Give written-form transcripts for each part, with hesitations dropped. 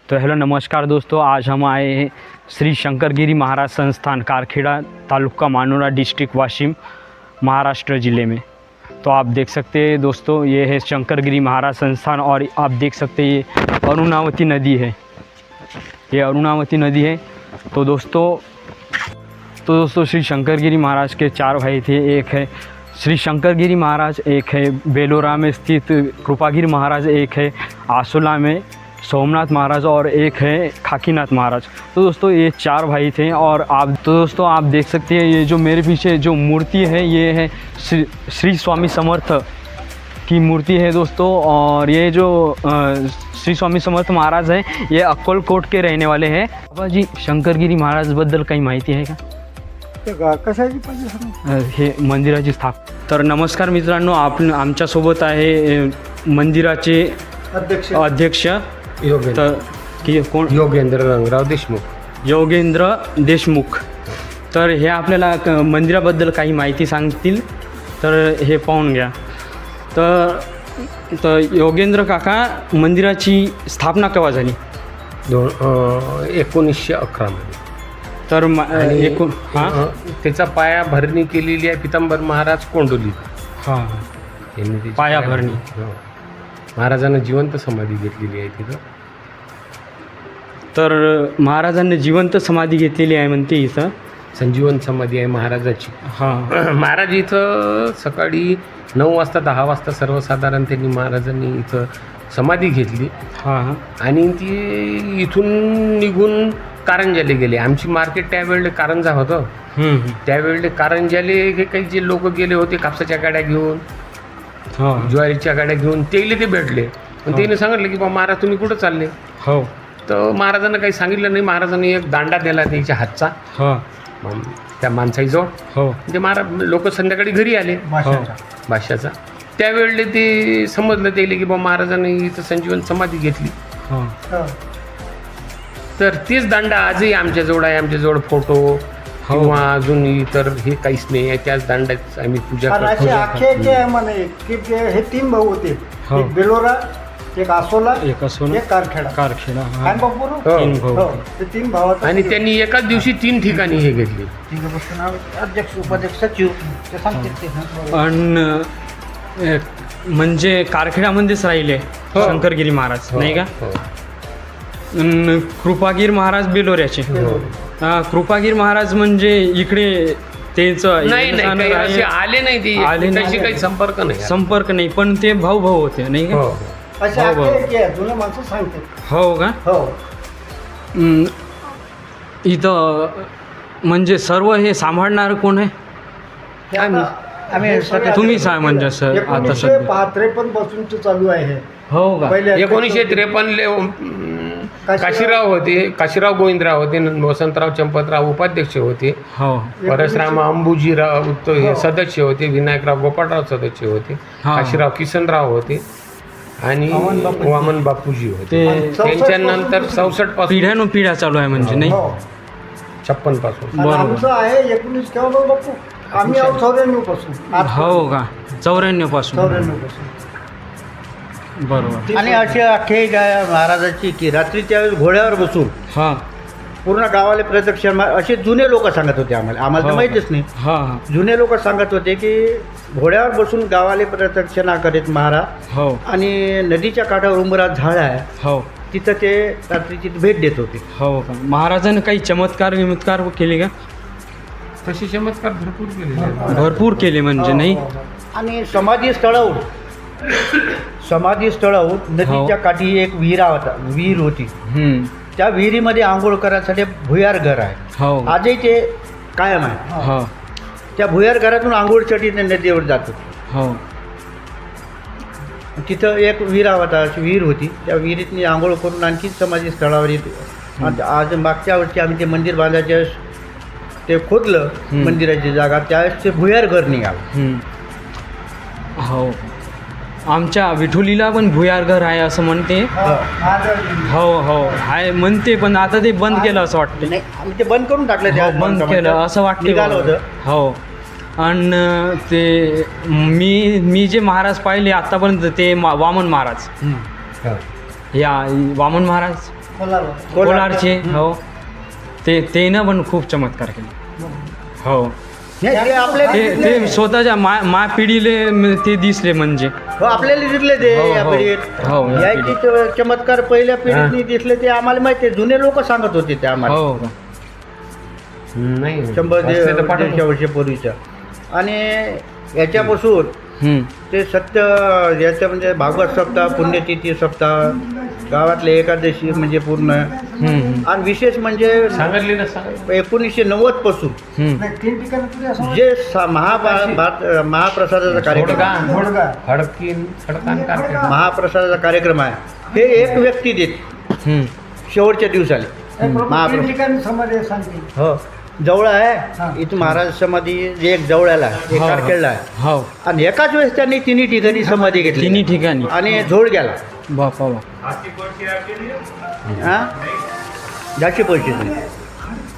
तो हेलो नमस्कार दोस्तों, आज हम आए हैं श्री शंकरगिरी महाराज संस्थान कारखेड़ा, तालुका मानोरा, डिस्ट्रिक्ट वाशिम, महाराष्ट्र ज़िले में। तो आप देख सकते हैं दोस्तों, ये है शंकरगिरी महाराज संस्थान और आप देख सकते हैं ये अरुणावती नदी है, ये अरुणावती नदी है। तो दोस्तों श्री शंकरगिरी महाराज के चार भाई थे। एक है श्री शंकरगिरी महाराज, एक है बेलोरा में स्थित कृपागिरी महाराज, एक है आसोला में सोमनाथ महाराज और एक है खाकीनाथ महाराज। तो दोस्तों ये चार भाई थे। और दोस्तों आप देख सकते हैं ये जो मेरे पीछे जो मूर्ति है ये है श्री स्वामी समर्थ की मूर्ति है दोस्तों। और ये जो श्री स्वामी समर्थ महाराज है ये अक्कलकोट के रहने वाले हैं। बाबा जी, शंकरगिरी महाराज बद्दल काही माहिती आहे का? कशाची पाहिजे? हे मंदिराची तर नमस्कार मित्रांनो, आमच्यासोबत आहे मंदिराचे अध्यक्ष कोण? योगेंद्र रंगराव देशमुख. योगेंद्र देशमुख. तर हे आपल्याला मंदिराबद्दल काही माहिती सांगतील, तर हे पाहून घ्या. तर योगेंद्र काका, मंदिराची स्थापना केव्हा झाली? 1911 मध्ये. तर त्याचा पाया भरणी केलेली आहे पितांबर महाराज कोंडोली. हां, यांनी त्याची पाया भरणी. महाराजांना जिवंत समाधी घेतलेली आहे तिथं. तर महाराजांनी जिवंत समाधी घेतलेली आहे म्हणते इथं. संजीवन समाधी आहे महाराजाची. हां, महाराज इथं सकाळी 9 वाजता 10 वाजता सर्वसाधारण त्यांनी महाराजांनी इथं समाधी घेतली. हां, आणि ती इथून निघून कारंजाले गेले. आमची मार्केट त्यावेळेला कारंजा होतं. त्यावेळेला कारंजाले हे काही जे लोक गेले होते कापसाच्या गाड्या घेऊन, ज्वारीच्या गाड्या घेऊन, ते भेटले. पण त्याने सांगितलं की बा महाराज तुम्ही कुठं चालले? हो. तर महाराजांना काही सांगितलं नाही. महाराजांनी एक दांडा दिला त्याच्या हातचा त्या माणसाईजवळ. हो. म्हणजे महाराज लोक संध्याकाळी घरी आले भाषाचा. त्यावेळेला ते समजलं त्याला की बा महाराजांनी इथं संजीवन समाधी घेतली. तर तेच दांडा आजही आमच्याजवळ आहे. आमच्याजवळ फोटो किंवा अजून इतर हे काहीच नाही आहे. त्याच दांड्यात आम्ही पूजा करतो. हे 3 भाऊ होते, एक बेलोरा, एक आसोला, एक कारखेडा. ते 3 भावात. आणि त्यांनी एकाच दिवशी 3 ठिकाणी हे घेतली. अध्यक्ष, उपाध्यक्ष, सचिव ते सांगते. आणि म्हणजे कारखेड्यामध्येच राहिले शंकरगिरी महाराज, नाही का? कृपागीर महाराज बेलोऱ्याचे. कृपागीर महाराज म्हणजे इकडे तेच नाही आले नाही. ते आले नाही, त्याशी काही संपर्क नाही. पण ते भाऊ होते, नाही का? जुनं माणसं सांगते. हो का? हो. इथं म्हणजे सर्व हे सांभाळणार कोण आहे? आम्ही तुम्ही म्हणजे सर आता सध्या 1953 पासूनच चालू आहे. हो का? 1953 काशीराव होते, काशीराव गोविंदराव होते, वसंतराव चंपतराव उपाध्यक्ष होते, हो. परशुराम अंबुजीराव हे सदस्य होते, विनायकराव गोपाळराव सदस्य होते, काशीराव किसनराव होते आणि वामन बापूजी होते. त्यांच्यानंतर 64 पासून पिढ्यानो पिढ्या चालू आहे म्हणजे, नाही? 56 पासून. बरोबर आहे. 19 केव्हा बापू? आम्ही 94 पासून. हो का? 94 पासून. बरोबर. आणि अशी आख्यायिका महाराजाची की रात्रीच्या वेळेस घोड्यावर बसून पूर्ण गावाला प्रदक्षिण असे जुने लोक सांगत होते. आम्हाला तर माहितीच नाही. जुने लोक सांगत होते की घोड्यावर बसून गावाला प्रदक्षिणा करीत महाराज. हो. आणि नदीच्या काठावर उंबरात झाड आहे. हो. तिथं ते रात्रीची भेट देत होते. हो का? महाराजांनी काही चमत्कार केले का? तसे चमत्कार भरपूर केले म्हणजे, नाही? आणि समाधी स्थळावर नदीच्या काठी एक विहीर होती. त्या विहिरीमध्ये आंघोळ करायसाठी भुयार घर आहे. हो. आजही ते कायम आहे. त्या भुयार घरातून आंघोळसाठी नदीवर जातो. हो. तिथं एक विहीर होती. त्या विहिरीतनी आंघोळ करून आणखी समाधी स्थळावर येतो. आज मागच्या वर्षी आम्ही ते मंदिर बांधायच्या ते खोदलं मंदिराची जागा, त्यावेळेस ते भुयार घर निघालं. हो. आमच्या विठोलीला पण भुयार घर आहे असं म्हणते. हो हो आहे म्हणते, पण आता ते बंद केलं असं वाटतं. आम्ही ते बंद करून टाकलं. बंद केलं असं वाटतं. हो. आणि ते मी जे महाराज पाहिले आतापर्यंत ते वामन महाराज. या वामन महाराज कोलारचे हो ते ना पण खूप चमत्कार केले हो आपल्या ते स्वतःच्या मा पिढीले ते दिसले म्हणजे हो आपल्याला दिसले ते हो, या हो. पिढीत हो, या याची चमत्कार पहिल्या पिढीत दिसले ते आम्हाला माहिती आहे. जुने लोक सांगत होते ते आम्हाला हो का नाही 100-150 वर्षापूर्वीच्या. आणि याच्यापासून ते सत्य याचं म्हणजे भागवत सप्ताह, पुण्यतिथी सप्ताह, गावातले एकादशी म्हणजे पूर्ण, आणि विशेष म्हणजे सांगितली ना सांग 1990 पासून जे महाप्रसादाचा कार्यक्रम महाप्रसादाचा कार्यक्रम आहे हे एक व्यक्ती देत शेवटच्या दिवसाला महाप्रसाद हो जवळ आहे इथं महाराज समाधी जे एक जवळ्याला आहे एक तारखेला आहे हो आणि एकाच वेळेस त्यांनी तिन्ही ठिकाणी समाधी घेतली तिन्ही ठिकाणी आणि झोड गेला बापा जास्त पैसे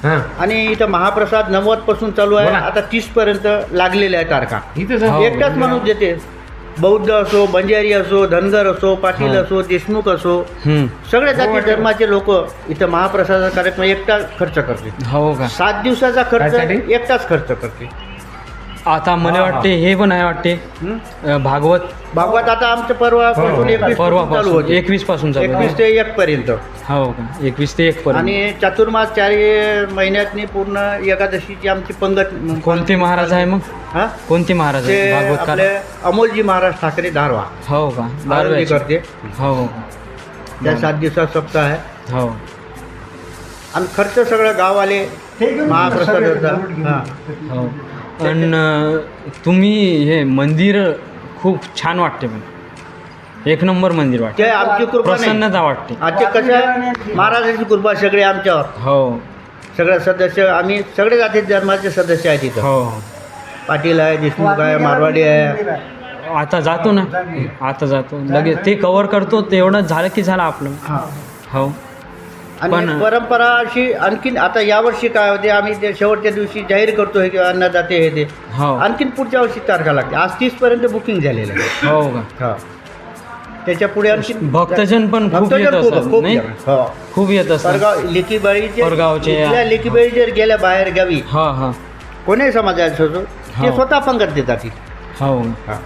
हां आणि इथं महाप्रसाद 90 पासून चालू आहे बोला. आता 30 पर्यंत लागलेल्या आहे तारखा इथं हो. एकटाच माणूस देते बौद्ध असो बंजारी असो धनगर असो पाटील हो. असो देशमुख असो सगळ्या जाती धर्माचे लोक इथं महाप्रसादाचा कार्यक्रम एकटा खर्च करते हो का 7 दिवसाचा खर्च त्यासाठी? एकटाच खर्च करते आता मला वाटते हे पण आहे वाटते भागवत भागवत आता आमचं परवापासून 21 चालू परवापासून होते 21 पासून चालू 21 ते 1 पर्यंत हो का 21 ते 1 पर्यंत आणि चातुर्मास 4 महिन्यातनी पूर्ण एकादशीची आमची पंगत कोणते महाराज आहे मग हा कोणते महाराज ते आहे भागवतकार आपले अमोलजी महाराज ठाकरे धारवा हो का आरती दारव्याचे. करते हो हो त्या 7 दिवसाचा सप्ताह आहे हो आणि खर्च सगळं गाववाले महाप्रसादाचा हा हो पण तुम्ही हे मंदिर खूप छान वाटते पण एक नंबर मंदिर वाटते ते आमची कृपा नाही प्रसन्नता वाटते आजचे कसं आहे महाराजांची कृपा सगळे आमच्यावर हो सगळे सदस्य आम्ही सगळे जाती धर्माचे सदस्य आहेत तिथं हो पाटील आहे देशमुख आहे मारवाडी आहे आता जातो ना आता जातो लगेच ते कव्हर करतो तेवढं झालं की झालं आपलं हो आणि पण- परंपरा अशी आणखीन आता यावर्षी काय होते आम्ही ते शेवटच्या दिवशी जाहीर करतोय की अन्नदाते हे ते हो आणखीन पुढच्या वर्षी तारखा लागते आज 30 पर्यंत बुकिंग झालेलं आहे हो का हा त्याच्या पुढे आणखीन भक्तजन पण खूप भक्तजन येत खूप- असतात खूप नाही जण. हो. खूप येत असतात परगाव लेकीबाईचे परगावचे, इथल्या लेकीबाई जर गेल्या बाहेर गावी हा हा कोणी समाजात असो ते हो. स्वतः पंगत देतात इथे. हो हा.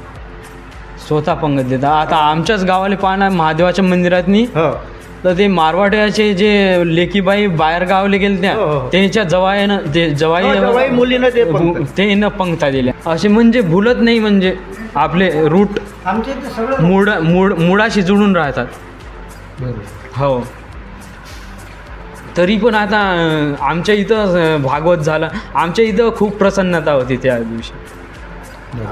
स्वतः पंगत देतात आता आमच्याच गावाला पाहणार महादेवाच्या मंदिरातनी हो तर ते मारवाड्याचे जे लेकीबाई बाहेर गावले गेले त्या हो, हो. त्यांच्या जवाईनं ते हो, जवाई जवाई मुलीनं ते पंगत. ते न पंक्ता दिल्या असे म्हणजे भुलत नाही म्हणजे आपले रूट आमचे ते सगळं मुळाशी जुळून राहतात हो तरी पण आता आमच्या इथं भागवत झालं आमच्या इथं खूप प्रसन्नता होती त्या दिवशी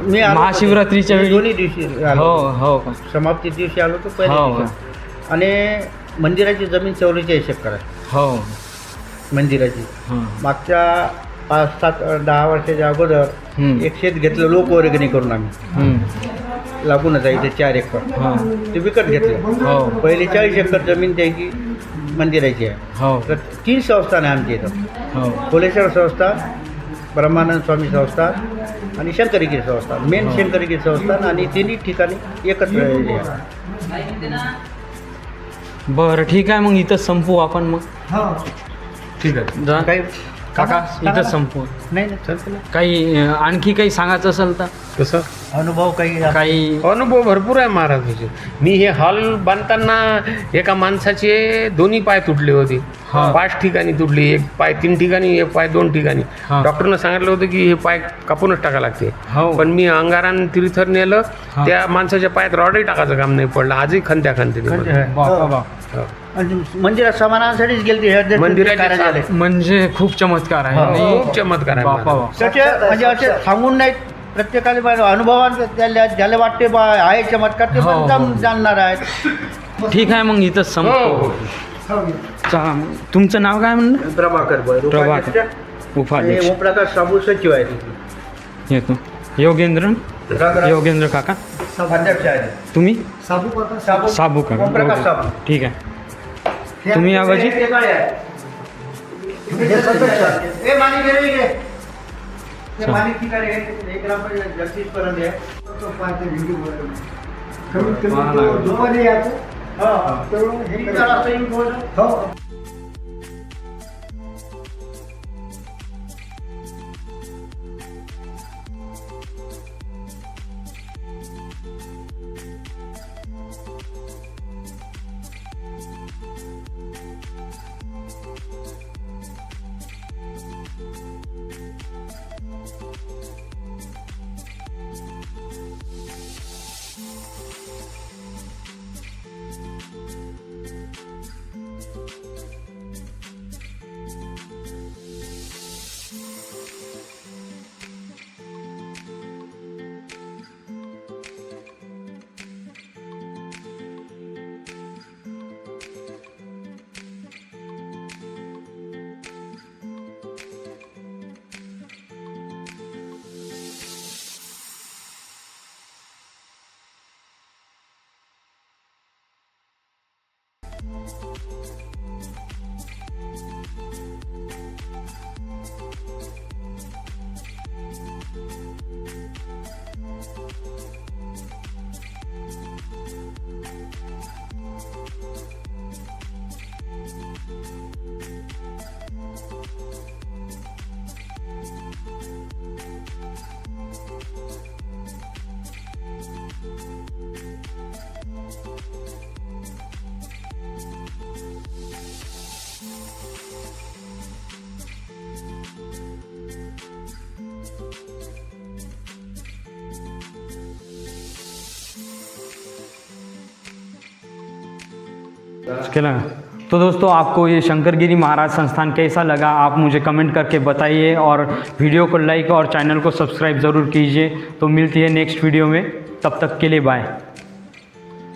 मी आलो महाशिवरात्रीच्या होतो. वेळी? दोन्ही दिवशी आलो हो होतो. हो का समाप्ती दिवशी आलो होतो पहिल्या हो दिवशी आणि मंदिराची जमीन 44 एकर आहे हो मंदिराची हां मागच्या 5-7-10 वर्षाच्या अगोदर एक शेत घेतलं लोक वर्गणी करून आम्ही लागूनच आहे इथे 4 एकर हां ते विकत घेतलं हो पहिले 40 एकर जमीन त्याची मंदिराची आहे हो तर 3 संस्थान आहे आमच्या इथं हो फुलेश्वर संस्थान ब्रह्मानंद स्वामी संस्थान आणि शंकरगिरी संस्थान मेन शंकरगिरी संस्थान आणि तिन्ही ठिकाणी एकत्र आहे. बरं ठीक आहे मग इथं संपू आपण मग ठीक आहे जा काही काका इथं संपू नाही नाही चालतं ना. काही आणखी काही सांगायचं असेल तर कसं अनुभव काही काही अनुभव भरपूर आहे महाराजाचे मी हे हॉल बांधताना एका माणसाचे दोन्ही पाय तुटले होते हा. 5 ठिकाणी तुटले एक पाय 3 ठिकाणी एक पाय 2 ठिकाणी हा. डॉक्टरनं सांगितलं होतं की हे पाय कापूनच टाका लागते हो पण मी अंगारान तीर्थर नेलं हा. त्या माणसाच्या पायात रॉडही टाकायचं काम नाही पडलं आजही खंत्या खंते बापा बाप मंदिरात समानासाठीच गेले मंदिराचे झाले म्हणजे खूप चमत्कार आहे हो. आणि खूप चमत्कार आहे बापा महाराज. बाप त्याचे म्हणजे असे सांगून नाही प्रत्येकाला अनुभवात ज्याला वाटते बा आहे चमत्कार ते हो, पण हो. जाणणार आहेत ठीक आहे मग इथं हो संपू हो तुमचं नाव काय म्हणलं प्रभाकर प्रभाकर. उपाध्यक्ष ओमप्रकाश साबू सचिव आहे तिथे. येतो योगेंद्र काका अध्यक्ष आहे तुम्ही साबू साबू काका ओमप्रकाश ओके. साबू ठीक आहे तुम्ही या बाजी? हे काय आहे? हे सदस्य आहे. हे माणिक हे इकडे. हे अच्छा. माणिक ठिकाणी आहे. हे ग्रामपंचायत जगदीश परंडे आहे. कमीत कमी तो दुपारी यायचं हो. केला। तो दोस्तों आपको ये शंकरगिरी महाराज संस्थान कैसा लगा आप मुझे कमेंट करके बताइए और वीडियो को लाइक और चैनल को सब्सक्राइब ज़रूर कीजिए। तो मिलती है नेक्स्ट वीडियो में, तब तक के लिए बाय।